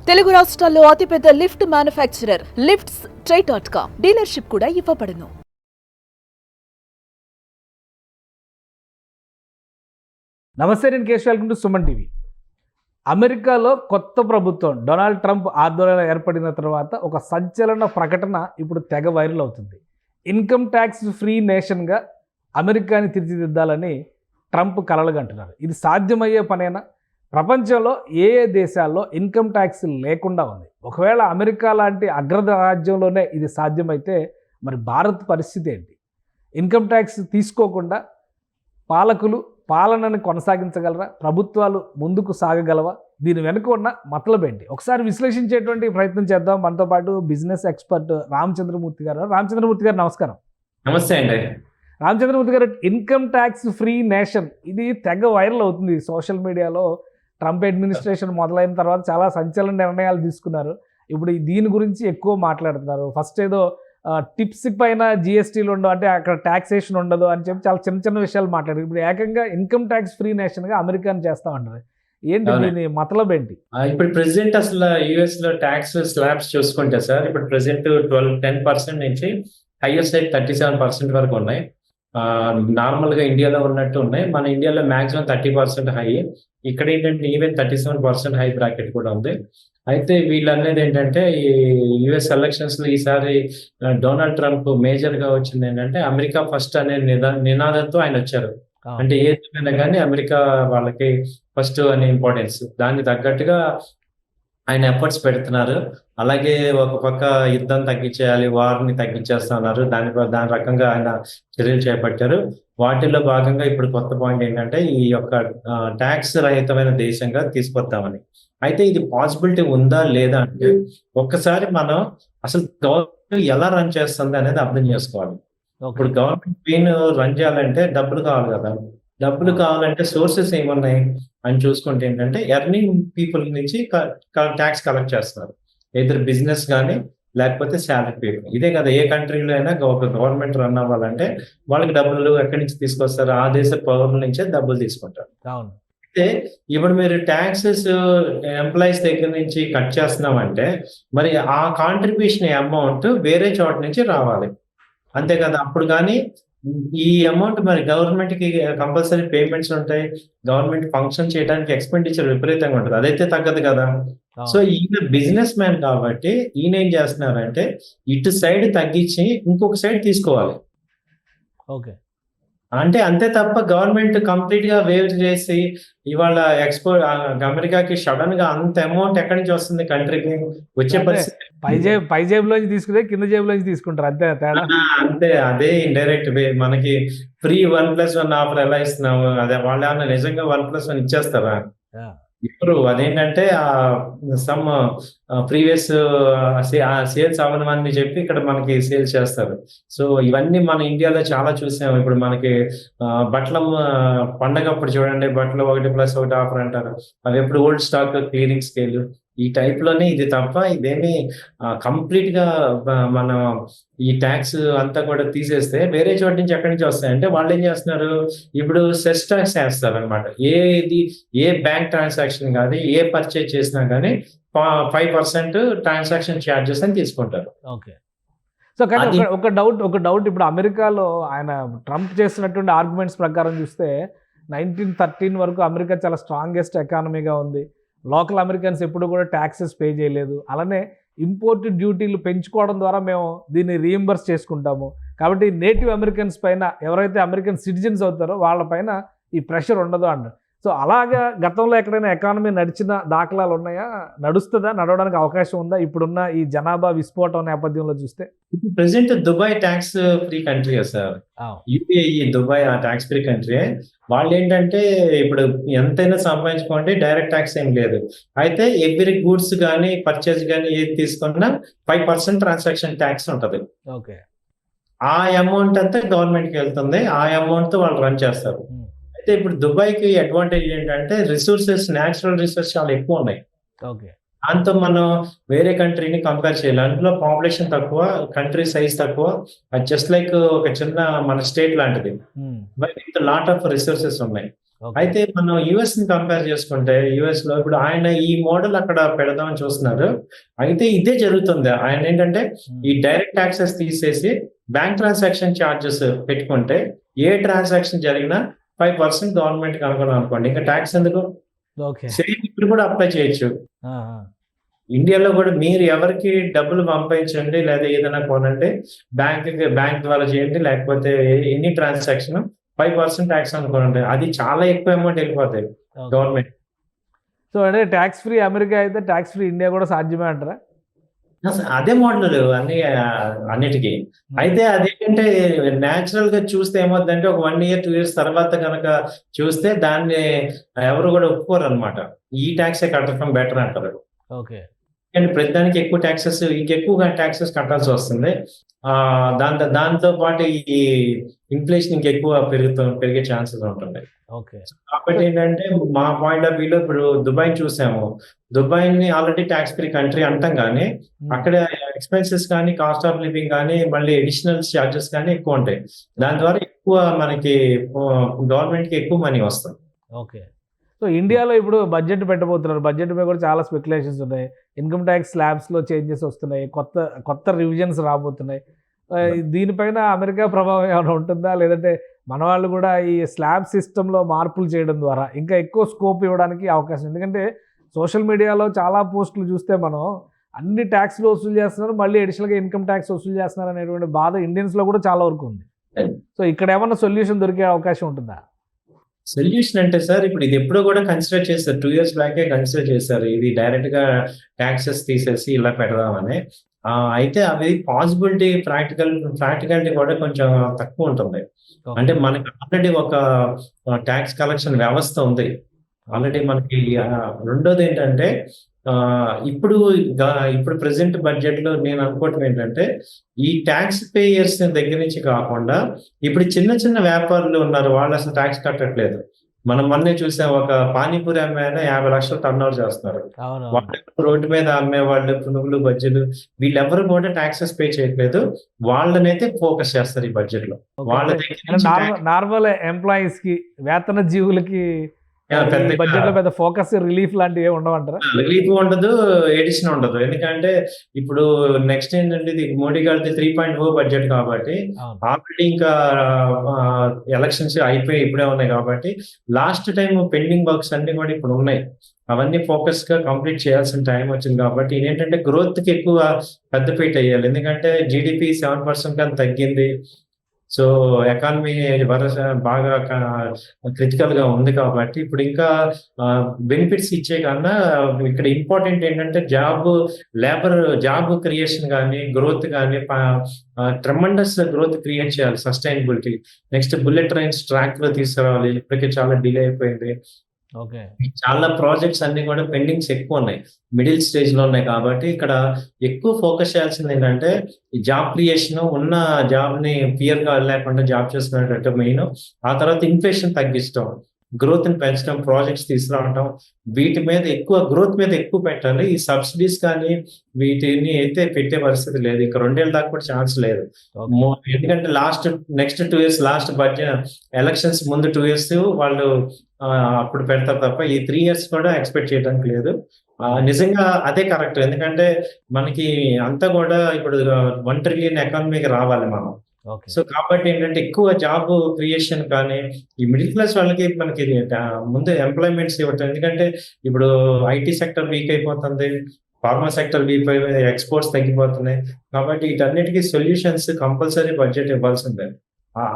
తెలుగు రాష్ట్రాల్లో అతిపెద్ద lift manufacturer lifts ట్రై.com dealership కూడా ఇవ్వబడును. నమస్తే, నేను Keshav. Welcome to Suman TV. అమెరికాలో కొత్త ప్రభుత్వం డొనాల్డ్ ట్రంప్ ఆధ్వర్యంలో ఏర్పడిన తర్వాత ఒక సంచలన ప్రకటన ఇప్పుడు తెగ వైరల్ అవుతుంది. ఇన్కమ్ ట్యాక్స్ ఫ్రీ నేషన్గా అమెరికాని తీర్చిదిద్దాలని ట్రంప్ కలలుగంటున్నారు. ఇది సాధ్యమయ్యే పనేనా? ప్రపంచంలో ఏ దేశాల్లో ఇన్కమ్ ట్యాక్స్ లేకుండా ఉంది? ఒకవేళ అమెరికా లాంటి అగ్రరాజ్యంలోనే ఇది సాధ్యమైతే మరి భారత్ పరిస్థితి ఏంటి? ఇన్కమ్ ట్యాక్స్ తీసుకోకుండా పాలకులు పాలనని కొనసాగించగలరా? ప్రభుత్వాలు ముందుకు సాగగలవా? దీని వెనుక ఉన్న మతలబ్ ఏంటి? ఒకసారి విశ్లేషించేటువంటి ప్రయత్నం చేద్దాం. మనతో పాటు బిజినెస్ ఎక్స్పర్ట్ రామచంద్రమూర్తి గారు. రామచంద్రమూర్తి గారు, నమస్కారం. నమస్తే అండి. రామచంద్రమూర్తి గారు, ఇన్కమ్ ట్యాక్స్ ఫ్రీ నేషన్ ఇది తెగ వైరల్ అవుతుంది సోషల్ మీడియాలో. ట్రంప్ అడ్మినిస్ట్రేషన్ మొదలైన తర్వాత చాలా సంచలన నిర్ణయాలు తీసుకున్నారు. ఇప్పుడు దీని గురించి ఎక్కువ మాట్లాడుతున్నారు. ఫస్ట్ ఏదో టిప్స్ పైన జిఎస్టీలు ఉండవు, అంటే అక్కడ ట్యాక్సేషన్ ఉండదు అని చెప్పి చాలా చిన్న చిన్న విషయాలు మాట్లాడారు. ఇప్పుడు ఏకంగా ఇన్కమ్ ట్యాక్స్ ఫ్రీ నేషన్గా అమెరికాని చేస్తామన్నారు. ఏంటి దీని మతలబ్ ఏంటి? ఇప్పుడు ప్రెసిడెంట్ అసలు యుఎస్ లో ట్యాక్స్ స్లాబ్స్ చూసుకుంటే సార్, ఇప్పుడు ప్రెసిడెంట్ 10% నుంచి హైయెస్ట్ అయితే 37% వరకు ఉన్నాయి. నార్మల్ గా ఇండియాలో ఉన్నట్టు ఉన్నాయి. మన ఇండియాలో మాక్సిమం 30% హై. ఇక్కడ ఏంటంటే ఈవెన్ 37% హై బ్రాకెట్ కూడా ఉంది. అయితే వీళ్ళు అనేది ఏంటంటే ఈ యుఎస్ ఎలక్షన్స్ లో ఈసారి డొనాల్డ్ ట్రంప్ మేజర్ గా వచ్చింది ఏంటంటే అమెరికా ఫస్ట్ అనే నినాదంతో ఆయన వచ్చారు. అంటే ఏదైనా కానీ అమెరికా వాళ్ళకి ఫస్ట్ అనే ఇంపార్టెన్స్, దానికి తగ్గట్టుగా ఆయన ఎఫర్ట్స్ పెడుతున్నారు. అలాగే ఒక పక్క యుద్ధం తగ్గించేయాలి, వార్ని తగ్గించేస్తా ఉన్నారు. దాని రకంగా ఆయన చర్యలు చేపట్టారు. వాటిల్లో భాగంగా ఇప్పుడు కొత్త పాయింట్ ఏంటంటే ఈ యొక్క ట్యాక్స్ రహితమైన దేశంగా తీసుకొద్దామని. అయితే ఇది పాసిబిలిటీ ఉందా లేదా అంటే ఒక్కసారి మనం అసలు గవర్నమెంట్ ఎలా రన్ చేస్తుంది అనేది అర్థం చేసుకోవాలి. ఇప్పుడు గవర్నమెంట్ పెయిన్ రన్ చేయాలంటే డబ్బులు కావాలి కదా. డబ్బులు కావాలంటే సోర్సెస్ ఏమున్నాయి అని చూసుకుంటే ఏంటంటే ఎర్నింగ్ పీపుల్ నుంచి ట్యాక్స్ కలెక్ట్ చేస్తున్నారు. ఇద్దరు బిజినెస్ కానీ లేకపోతే శాలరీ పీపుల్. ఇదే కదా ఏ కంట్రీలో అయినా ఒక గవర్నమెంట్ రన్ అవ్వాలంటే వాళ్ళకి డబ్బులు ఎక్కడి నుంచి తీసుకొస్తారు? ఆ దేశ పౌరుల నుంచే డబ్బులు తీసుకుంటారు. అయితే ఇప్పుడు మీరు ట్యాక్సెస్ ఎంప్లాయీస్ దగ్గర నుంచి కట్ చేస్తున్నామంటే మరి ఆ కాంట్రిబ్యూషన్ అమౌంట్ వేరే చోట నుంచి రావాలి, అంతే కదా. అప్పుడు కానీ ఈ అమౌంట్ మరి గవర్నమెంట్ కి కంపల్సరీ పేమెంట్స్ ఉంటాయి. గవర్నమెంట్ ఫంక్షన్ చేయడానికి ఎక్స్పెండిచర్ విపరీతంగా ఉంటుంది, అదైతే తగ్గదు కదా. సో ఈయన బిజినెస్ మ్యాన్ కాబట్టి ఈయన ఏం చేస్తున్నారంటే ఇటు సైడ్ తగ్గించి ఇంకొక సైడ్ తీసుకోవాలి. ఓకే, అంటే అంతే తప్ప గవర్నమెంట్ కంప్లీట్ గా వేవ్ చేసి ఇవాళ ఎక్స్పోర్ట్ అమెరికాకి సడన్ గా అంత అమౌంట్ ఎక్కడి నుంచి వస్తుంది కంట్రీకి వచ్చే పరిస్థితి. పై జేబులోంచి తీసుకునే కింద జేబులోంచి తీసుకుంటారు, అంతే తేడా. అంతే, అదే ఇండైరెక్ట్ వే. మనకి ఫ్రీ 1+1 ఆఫర్ ఎలా ఇస్తున్నాము, అదే వాళ్ళు ఏమన్నా నిజంగా 1+1 ఇచ్చేస్తారా? ఇప్పుడు అదేంటంటే సమ్ ప్రీవియస్ సేల్స్ అవ్వనని చెప్పి ఇక్కడ మనకి సేల్స్ చేస్తారు. సో ఇవన్నీ మన ఇండియాలో చాలా చూసాము. ఇప్పుడు మనకి బట్టల పండగ అప్పుడు చూడండి, బట్టలు 1+1 ఆఫర్ అంటారు. అవి ఎప్పుడు ఓల్డ్ స్టాక్ క్లియరింగ్ స్కేల్ ఈ టైప్ లోనే ఇది తప్ప ఇదేమి కంప్లీట్ గా మనం ఈ ట్యాక్స్ అంతా కూడా తీసేస్తే వేరే చోట నుంచి ఎక్కడి నుంచి వస్తాయంటే వాళ్ళు ఏం చేస్తున్నారు, ఇప్పుడు సెస్ ట్యాక్స్ వేస్తారు అనమాట. ఏ బ్యాంక్ ట్రాన్సాక్షన్ కానీ ఏ పర్చేజ్ చేసినా కానీ 5% ట్రాన్సాక్షన్ ఛార్జెస్ అని తీసుకుంటారు. ఓకే. సో కానీ ఒక డౌట్ ఇప్పుడు అమెరికాలో ఆయన ట్రంప్ చేస్తున్నటువంటి ఆర్గ్యుమెంట్స్ ప్రకారం చూస్తే 1913 వరకు అమెరికా చాలా స్ట్రాంగెస్ట్ ఎకానమీగా ఉంది. లోకల్ అమెరికన్స్ ఎప్పుడు కూడా ట్యాక్సెస్ పే చేయలేదు. అలానే ఇంపోర్ట్ డ్యూటీలు పెంచుకోవడం ద్వారా మేము దీన్ని రీఎంబర్స్ చేసుకుంటాము. కాబట్టి నేటివ్ అమెరికన్స్ పైన, ఎవరైతే అమెరికన్ సిటిజన్స్ అవుతారో వాళ్ళపైన ఈ ప్రెషర్ ఉండదు అన్నారు. సో అలాగా గతంలో ఎక్కడైనా ఎకానమీ నడిచిన దాఖలాలు ఉన్నాయా? నడుస్తుందా? నడవడానికి అవకాశం ఉందా ఇప్పుడున్న ఈ జనాభా విస్ఫోటం నేపథ్యంలో చూస్తే? Present Dubai tax free country sir. UAE Dubai ఆ ట్యాక్స్ ఫ్రీ కంట్రీ. వాళ్ళు ఏంటంటే ఇప్పుడు ఎంతైనా సంపాదించుకోండి, డైరెక్ట్ ట్యాక్స్ ఏం లేదు. అయితే ఎవ్రీ గూడ్స్ కానీ పర్చేజ్ కానీ ఏది తీసుకున్నా 5% ట్రాన్సాక్షన్ ట్యాక్స్ ఉంటుంది. ఓకే, ఆ అమౌంట్ అంతా గవర్నమెంట్ కి వెళ్తుంది. ఆ అమౌంట్ తో వాళ్ళు రన్ చేస్తారు. అయితే ఇప్పుడు దుబాయ్కి అడ్వాంటేజ్ ఏంటంటే రిసోర్సెస్, న్యాచురల్ రిసోర్సెస్ చాలా ఎక్కువ ఉన్నాయి. ఓకే, దాంతో మనం వేరే కంట్రీని కంపేర్ చేయాలి. అందులో పాపులేషన్ తక్కువ, కంట్రీ సైజ్ తక్కువ. అది జస్ట్ లైక్ ఒక చిన్న మన స్టేట్ లాంటిది, but with lot of resources ఉన్నాయి. ఓకే. అయితే మనం యుఎస్ ని కంపేర్ చేసుకుంటే యుఎస్ లో ఇప్పుడు ఆయన ఈ మోడల్ అక్కడ పెడదామని చూస్తున్నారు. అయితే ఇదే జరుగుతుంది. ఆయన ఏంటంటే ఈ డైరెక్ట్ ట్యాక్సెస్ తీసేసి బ్యాంక్ ట్రాన్సాక్షన్ ఛార్జెస్ పెట్టుకుంటే ఏ ట్రాన్సాక్షన్ జరిగినా 5% గవర్నమెంట్ కి అనుకున్నాం అనుకోండి, ఇంకా ట్యాక్స్ ఎందుకు? ఓకే. సేమ్ ఇప్పుడు కూడా అప్లై చేయొచ్చు. ఆ, ఆ. ఇండియాలో కూడా మీరు ఎవరికి డబ్బులు పంపించండి లేదా ఏదైనా కొనండి, బ్యాంక్ ద్వారా చేయండి, లేకపోతే ఎనీ ట్రాన్సాక్షన్ 5% ట్యాక్స్ అనుకోండి, అది చాలా ఎక్కువ అమౌంట్ వెళ్ళిపోతాయి ఓకే. గవర్నమెంట్. సో అంటే ట్యాక్స్ ఫ్రీ అమెరికా అయితే ట్యాక్స్ ఫ్రీ ఇండియా కూడా సాధ్యమే అంటారా? అదే మోడల్ అన్నిటికీ. అయితే అదేంటంటే న్యాచురల్ గా చూస్తే ఏమవుతుందంటే ఒక 1 year 2 years తర్వాత కనుక చూస్తే దాన్ని ఎవరు కూడా ఒప్పుకోరు అనమాట. ఈ ట్యాక్సే కట్టడం బెటర్ అంటారు. ఓకే. అండ్ ప్రతిదానికి ఎక్కువ ట్యాక్సెస్, ఇంకెక్కువగా ట్యాక్సెస్ కట్టాల్సి వస్తుంది. దాంతో పాటు ఈ ఇన్ఫ్లేషన్ ఇంకెక్కువ పెరిగే ఛాన్సెస్ ఉంటుంది. ఓకే. కాబట్టి ఏంటంటే మా పాయింట్ ఆఫ్ వ్యూలో ఇప్పుడు దుబాయ్ చూసాము. దుబాయ్ ని ఆల్రెడీ ట్యాక్స్ ఫ్రీ కంట్రీ అంటాం, కానీ అక్కడ ఎక్స్పెన్సెస్ కానీ కాస్ట్ ఆఫ్ లివింగ్ కానీ మళ్ళీ అడిషనల్ చార్జెస్ కానీ ఎక్కువ ఉంటాయి. దాని ద్వారా ఎక్కువ మనకి గవర్నమెంట్ కి ఎక్కువ మనీ వస్తుంది. ఓకే. సో ఇండియాలో ఇప్పుడు బడ్జెట్ పెట్టబోతున్నారు. బడ్జెట్ మీద కూడా చాలా స్పెక్యులేషన్స్ ఉన్నాయి. ఇన్కమ్ ట్యాక్స్ స్లాబ్స్లో చేంజెస్ వస్తున్నాయి, కొత్త కొత్త రివిజన్స్ రాబోతున్నాయి. దీనిపైన అమెరికా ప్రభావం ఏమైనా ఉంటుందా, లేదంటే మన వాళ్ళు కూడా ఈ స్లాబ్ సిస్టంలో మార్పులు చేయడం ద్వారా ఇంకా ఎక్కువ స్కోప్ ఇవ్వడానికి అవకాశం? ఎందుకంటే సోషల్ మీడియాలో చాలా పోస్టులు చూస్తే మనం అన్ని ట్యాక్స్లు వసూలు చేస్తున్నారు, మళ్ళీ అడిషనల్గా ఇన్కమ్ ట్యాక్స్ వసూలు చేస్తున్నారు అనేటువంటి బాధ ఇండియన్స్లో కూడా చాలా వరకు ఉంది. సో ఇక్కడ ఏమన్నా సొల్యూషన్ దొరికే అవకాశం ఉంటుందా? సొల్యూషన్ అంటే సార్, ఇప్పుడు ఇది ఎప్పుడో కూడా కన్సిడర్ చేశారు. 2 years బ్యాకే కన్సిడర్ చేశారు, ఇది డైరెక్ట్ గా ట్యాక్సెస్ తీసేసి ఇలా పెడదామని. అయితే అవి ప్రాక్టికాలిటీ కూడా కొంచెం తక్కువ ఉంటుంది. అంటే మనకి ఆల్రెడీ ఒక ట్యాక్స్ కలెక్షన్ వ్యవస్థ ఉంది ఆల్రెడీ మనకి. రెండోది ఏంటంటే ఇప్పుడు ప్రెసెంట్ బడ్జెట్ లో నేను అనుకోవటం ఏంటంటే ఈ ట్యాక్స్ పేయర్స్ దగ్గర నుంచి కాకుండా ఇప్పుడు చిన్న చిన్న వ్యాపారులు ఉన్నారు, వాళ్ళు అసలు ట్యాక్స్ కట్టట్లేదు. మనం మొన్నే చూసాం, ఒక పానీపూరి అమ్మే ఆయన 50 లక్షలు టర్న్ ఓవర్ చేస్తున్నారు. వాళ్ళు రోడ్డు మీద అమ్మే వాళ్ళు, పునుగులు బజ్జీలు, వీళ్ళెవరు కూడా ట్యాక్సెస్ పే చేయట్లేదు. వాళ్ళనైతే ఫోకస్ చేస్తారు ఈ బడ్జెట్ లో. వాళ్ళ దగ్గర నార్మల్ ఎంప్లాయీస్ కి, వేతన జీవులకి బడ్జెట్ లో పెద్ద ఫోకస్, రిలీఫ్ లాంటివి ఏమి ఉండవంటారా? రిలీఫ్ ఉండదు, ఎడిషన్ ఉండదు. ఎందుకంటే ఇప్పుడు నెక్స్ట్ ఏంటంటే ఇది మోడీ గారిది 3.0 బడ్జెట్ కాబట్టి ఆల్రెడీ ఇంకా ఎలక్షన్స్ అయిపోయి ఇప్పుడే ఉన్నాయి కాబట్టి లాస్ట్ టైం పెండింగ్ వర్క్స్ అన్ని కూడా ఇప్పుడు ఉన్నాయి. అవన్నీ ఫోకస్ గా కంప్లీట్ చేయాల్సిన టైం వచ్చింది కాబట్టి ఏంటంటే గ్రోత్ కి ఎక్కువ పెద్దపీట వేయాలి. ఎందుకంటే జీడిపి 7% కానీ తగ్గింది. సో ఎకానమీ బాగా క్రిటికల్ గా ఉంది కాబట్టి ఇప్పుడు ఇంకా బెనిఫిట్స్ ఇచ్చే కన్నా ఇక్కడ ఇంపార్టెంట్ ఏంటంటే జాబ్ క్రియేషన్ కానీ గ్రోత్ కానీ ట్రెమండస్ గ్రోత్ క్రియేట్ చేయాలి, sustainability. Next bullet trains track లో తీసుకురావాలి, ఇప్పటికే చాలా డిలే అయిపోయింది. చాలా ప్రాజెక్ట్స్ అన్ని కూడా పెండింగ్స్ ఎక్కువ ఉన్నాయి, మిడిల్ స్టేజ్ లో ఉన్నాయి. కాబట్టి ఇక్కడ ఎక్కువ ఫోకస్ చేయాల్సింది ఏంటంటే ఈ జాబ్ క్రియేషన్, ఉన్న జాబ్ ని ఫియర్ గా లేకుండా జాబ్ చేసుకునేటట్టు మెయిన్. ఆ తర్వాత ఇన్ఫ్లేషన్ తగ్గించడం, గ్రోత్ ని పెంచడం, ప్రాజెక్ట్స్ తీసుకురావడం, వీటి మీద ఎక్కువ గ్రోత్ మీద ఎక్కువ పెట్టాలి. ఈ సబ్సిడీస్ కానీ వీటిని అయితే పెట్టే పరిస్థితి లేదు. ఇక 2 ఏళ్ళ దాకా కూడా ఛాన్స్ లేదు. ఎందుకంటే next 2 years last budget elections ముందు 2 years వాళ్ళు అప్పుడు పెడతారు తప్ప ఈ 3 years కూడా ఎక్స్పెక్ట్ చేయడానికి లేదు. నిజంగా అదే కరెక్ట్. ఎందుకంటే మనకి అంతా కూడా ఇప్పుడు 1 trillion ఎకానమీకి రావాలి మనం. సో కాబట్టి ఏంటంటే ఎక్కువ జాబ్ క్రియేషన్ కానీ ఈ మిడిల్ క్లాస్ వాళ్ళకి మనకి ముందు ఎంప్లాయ్మెంట్స్ ఇవ్వటం. ఎందుకంటే ఇప్పుడు ఐటీ సెక్టర్ వీక్ అయిపోతుంది, ఫార్మా సెక్టర్ వీక్ అయిపోయి, ఎక్స్పోర్ట్స్ తగ్గిపోతున్నాయి. కాబట్టి వీటన్నిటికీ సొల్యూషన్స్ కంపల్సరీ బడ్జెట్ ఇవ్వాల్సిందే.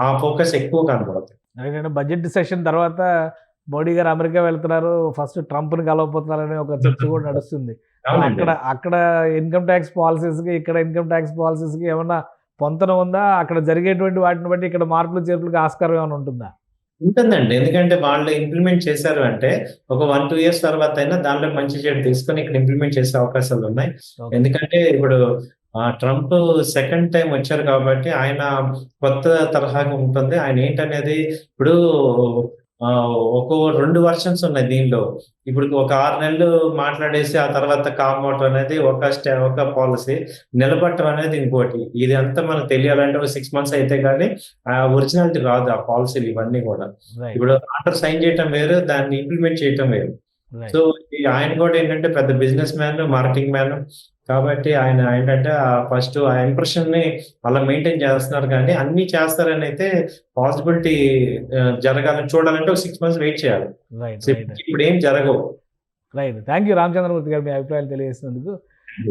ఆ ఫోకస్ ఎక్కువ కనపడుతుంది. బడ్జెట్ సెషన్ తర్వాత మోడీ గారు అమెరికా వెళ్తున్నారు, ఫస్ట్ ట్రంప్ ని కలవబోతున్నారు అనే ఒక చర్చ కూడా నడుస్తుంది. అక్కడ ఇన్కమ్ ట్యాక్స్ పాలసీస్ కి, ఇక్కడ ఇన్కమ్ ట్యాక్స్ పాలసీస్ కి ఏమన్నా పొంతన ఉందా? అక్కడ జరిగేటువంటి వాటిని బట్టి ఇక్కడ మార్పులు చేర్పులకు ఆస్కారం ఏమైనా ఉంటుందా? ఉంటుందండి. ఎందుకంటే వాళ్ళు ఇంప్లిమెంట్ చేశారు అంటే ఒక 1-2 years తర్వాత అయినా దాంట్లో మంచి చెడు తీసుకొని ఇక్కడ ఇంప్లిమెంట్ చేసే అవకాశాలు ఉన్నాయి. ఎందుకంటే ఇప్పుడు ట్రంప్ సెకండ్ టైం వచ్చారు కాబట్టి ఆయన కొత్త తరహాగా ఉంటుంది. ఆయన ఏంటనేది ఇప్పుడు ఒక్కో 2 వర్షన్స్ ఉన్నాయి దీనిలో. ఇప్పుడు ఒక 6 నెలలు మాట్లాడేసి ఆ తర్వాత కామ్ అవుట్ అనేది ఒక పాలిసీ. నిలబడటం అనేది ఇంకోటి. ఇదంతా మనకు తెలియాలంటే ఒక 6 మంత్స్ అయితే గానీ ఒరిజినాలిటీ రాదు ఆ పాలిసీలు ఇవన్నీ గూడా. రైట్. ఇప్పుడు ఆర్డర్ సైన్ చేయటం వేరు, దాన్ని ఇంప్లిమెంట్ చేయటం వేరు. రైట్. సో, ఆయన గూడా ఏంటంటే పెద్ద బిజినెస్ మ్యాన్, మార్కెటింగ్ మ్యాన్. కాబట్టి ఆయన ఏంటంటే ఫస్ట్ ఆ ఇంప్రెషన్‌ని అలా మెయింటైన్ చేస్తున్నారు గానీ, అన్నీ చేస్తారని అయితే పాసిబిలిటీ జరగాలని చూడాలంటే ఒక 6 మంత్స్ వెయిట్ చేయాలి. రైట్. So, right. ఇప్పుడేం జరగవు. రైట్. థ్యాంక్ యూ రామచంద్రమూర్తి గారు మీ అభిప్రాయాలు తెలియజేసినందుకు.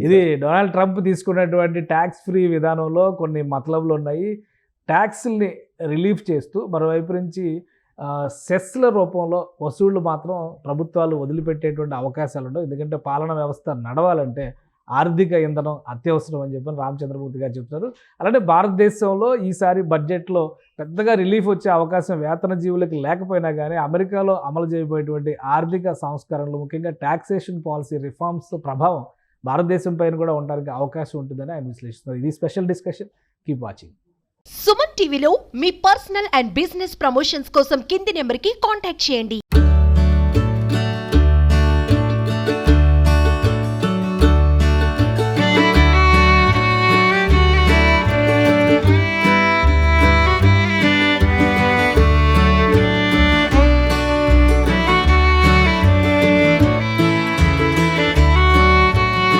ఇది డొనాల్డ్ ట్రంప్ తీసుకున్నటువంటి ట్యాక్స్ ఫ్రీ విధానంలో కొన్ని మతలబులు ఉన్నాయి. ట్యాక్స్‌ల్ని రిలీఫ్ చేస్తూ మరోవైపు నుంచి సెస్‌ల రూపంలో వసూళ్లు మాత్రం ప్రభుత్వాలు వదిలిపెట్టేటువంటి అవకాశాలు ఉండవు. ఎందుకంటే పాలనా వ్యవస్థ నడవాలంటే ఆర్థిక ఇంధనం అత్యవసరం అని చెప్పని రామచంద్రమూర్తి గారు చెప్తున్నారు. అలానే భారతదేశంలో ఈసారి బడ్జెట్‌లో పెద్దగా రిలీఫ్ వచ్చే అవకాశం వేతన జీవులకు లేకపోయినా కానీ అమెరికాలో అమలు చేయబోయేటువంటి ఆర్థిక సంస్కరణలు, ముఖ్యంగా టాక్సేషన్ పాలసీ రిఫార్మ్స్ ప్రభావం భారతదేశం పైన కూడా ఉండడానికి అవకాశం ఉంటుందని ఆయన విశ్లేషిస్తున్నారు. ఇది special discussion. Keep watching. Suman టీవీలో మీ పర్సనల్ అండ్ బిజినెస్ ప్రమోషన్స్ కోసం కింది నెంబర్కి కాంటాక్ట్ చేయండి.